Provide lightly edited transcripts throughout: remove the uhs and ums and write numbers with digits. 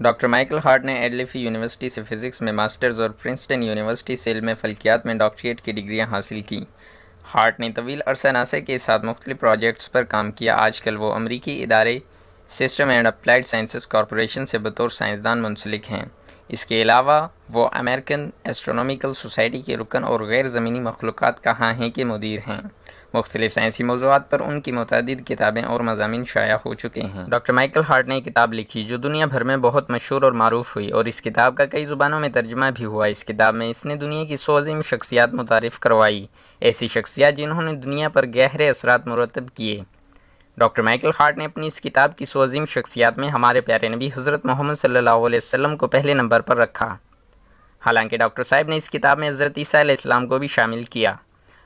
Doctor Michael Hart نے ایڈلیفی university سے physics میں ماسٹرز اور پرنسٹن یونیورسٹی سے علم فلکیات میں ڈاکٹریٹ کی ڈگریاں حاصل کیں۔ ہارٹ نے طویل عرصہ ناسا کے ساتھ مختلف پروجیکٹس پر کام کیا۔ آج کل وہ امریکی ادارے system and applied sciences corporation سے بطور سائنسدان منسلک ہیں۔ اس کے علاوہ وہ امریکن ایسٹرونامیکل سوسائٹی کے رکن اور غیر زمینی مخلوقات کا خانے کے مدیر ہیں۔ مختلف سائنسی موضوعات پر ان کی متعدد کتابیں اور مضامین شائع ہو چکے ہیں۔ ڈاکٹر مائیکل ہارٹ نے ایک کتاب لکھی جو دنیا بھر میں بہت مشہور اور معروف ہوئی، اور اس کتاب کا کئی زبانوں میں ترجمہ بھی ہوا۔ اس کتاب میں اس نے دنیا کی 100 عظیم شخصیات متعارف کروائی، ایسی شخصیات جنہوں نے دنیا پر گہرے اثرات مرتب کیے۔ ڈاکٹر مائیکل ہارٹ نے اپنی اس کتاب کی 100 عظیم شخصیات میں ہمارے پیارے نبی حضرت محمد صلی اللہ علیہ وسلم کو پہلے نمبر پر رکھا۔ حالانکہ ڈاکٹر صاحب نے اس کتاب میں حضرت عیسیٰ علیہ السلام کو بھی شامل کیا،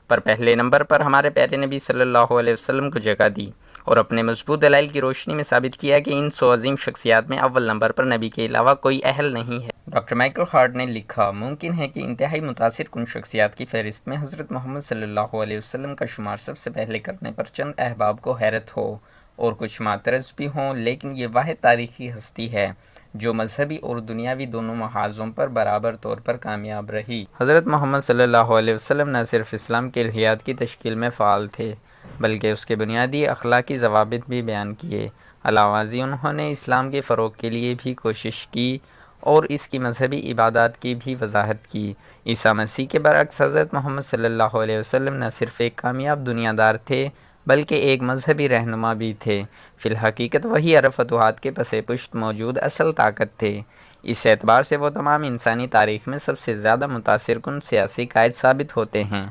پر پہلے نمبر پر ہمارے پیارے نبی صلی اللہ علیہ وسلم کو جگہ دی، اور اپنے مضبوط دلائل کی روشنی میں ثابت کیا کہ ان 100 عظیم شخصیات میں اول نمبر پر نبی کے علاوہ کوئی اہل نہیں ہے۔ ڈاکٹر مائیکل ہارٹ نے لکھا، ممکن ہے کہ انتہائی متاثر کن شخصیات کی فہرست میں حضرت محمد صلی اللہ علیہ وسلم کا شمار سب سے پہلے کرنے پر چند احباب کو حیرت ہو اور کچھ معترض بھی ہوں، لیکن یہ واحد تاریخی ہستی ہے جو مذہبی اور دنیاوی دونوں محاذوں پر برابر طور پر کامیاب رہی۔ حضرت محمد صلی اللہ علیہ وسلم نہ صرف اسلام کے الہیات کی تشکیل میں فعال تھے، بلکہ اس کے بنیادی اخلاقی ضوابط بھی بیان کیے۔ علاوہ ازیں انہوں نے اسلام کے فروغ کے لیے بھی کوشش کی اور اس کی مذہبی عبادات کی بھی وضاحت کی۔ عیسیٰ مسیح کے برعکس حضرت محمد صلی اللہ علیہ وسلم نہ صرف ایک کامیاب دنیا دار تھے بلکہ ایک مذہبی رہنما بھی تھے۔ فی الحقیقت وہی عرب فتوحات کے پس پشت موجود اصل طاقت تھے۔ اس اعتبار سے وہ تمام انسانی تاریخ میں سب سے زیادہ متاثر کن سیاسی قائد ثابت ہوتے ہیں۔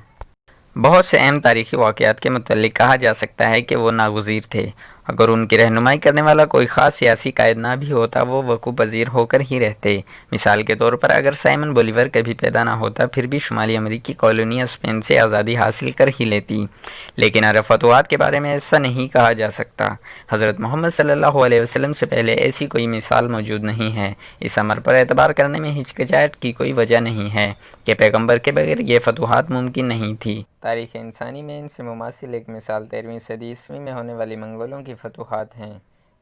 بہت سے اہم تاریخی واقعات کے متعلق کہا جا سکتا ہے کہ وہ ناگزیر تھے۔ اگر ان کی رہنمائی کرنے والا کوئی خاص سیاسی قائد نہ بھی ہوتا، وہ وقوع پذیر ہو کر ہی رہتے۔ مثال کے طور پر اگر سائمن بولیور کبھی پیدا نہ ہوتا، پھر بھی شمالی امریکی کالونیاں اسپین سے آزادی حاصل کر ہی لیتی۔ لیکن عرب فتوحات کے بارے میں ایسا نہیں کہا جا سکتا۔ حضرت محمد صلی اللہ علیہ وسلم سے پہلے ایسی کوئی مثال موجود نہیں ہے۔ اس امر پر اعتبار کرنے میں ہچکچاہٹ کی کوئی وجہ نہیں ہے کہ پیغمبر کے بغیر یہ فتوحات ممکن نہیں تھی۔ تاریخ انسانی میں ان سے مماثل ایک مثال 13ویں صدی عیسوی میں ہونے والی منگولوں کی فتوحات ہیں،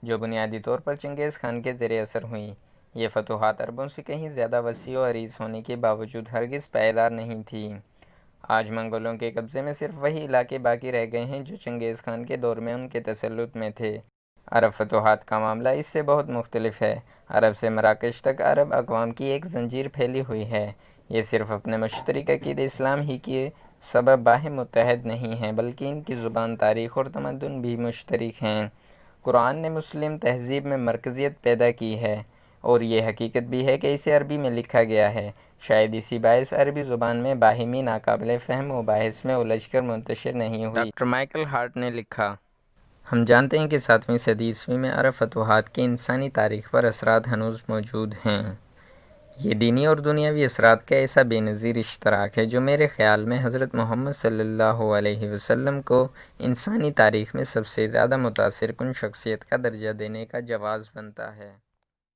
جو بنیادی طور پر چنگیز خان کے زیر اثر ہوئیں۔ یہ فتوحات عربوں سے کہیں زیادہ وسیع و عریض ہونے کے باوجود ہرگز پائیدار نہیں تھیں۔ آج منگولوں کے قبضے میں صرف وہی علاقے باقی رہ گئے ہیں جو چنگیز خان کے دور میں ان کے تسلط میں تھے۔ عرب فتوحات کا معاملہ اس سے بہت مختلف ہے۔ عرب سے مراکش تک عرب اقوام کی ایک زنجیر پھیلی ہوئی ہے۔ یہ صرف اپنے مشترک عقیدہ اسلام ہی کے سبب باہم متحد نہیں ہیں، بلکہ ان کی زبان، تاریخ اور تمدن بھی مشترک ہیں۔ قرآن نے مسلم تہذیب میں مرکزیت پیدا کی ہے، اور یہ حقیقت بھی ہے کہ اسے عربی میں لکھا گیا ہے۔ شاید اسی باعث عربی زبان میں باہمی ناقابل فہم مباحث میں الجھ کر منتشر نہیں ہوئی۔ ڈاکٹر مائیکل ہارٹ نے لکھا، ہم جانتے ہیں کہ 7ویں صدی عیسوی میں عرب فتوحات کے انسانی تاریخ پر اثرات ہنوز موجود ہیں۔ یہ دینی اور دنیاوی اثرات کا ایسا بے نظیر اشتراک ہے جو میرے خیال میں حضرت محمد صلی اللہ علیہ وسلم کو انسانی تاریخ میں سب سے زیادہ متاثر کن شخصیت کا درجہ دینے کا جواز بنتا ہے۔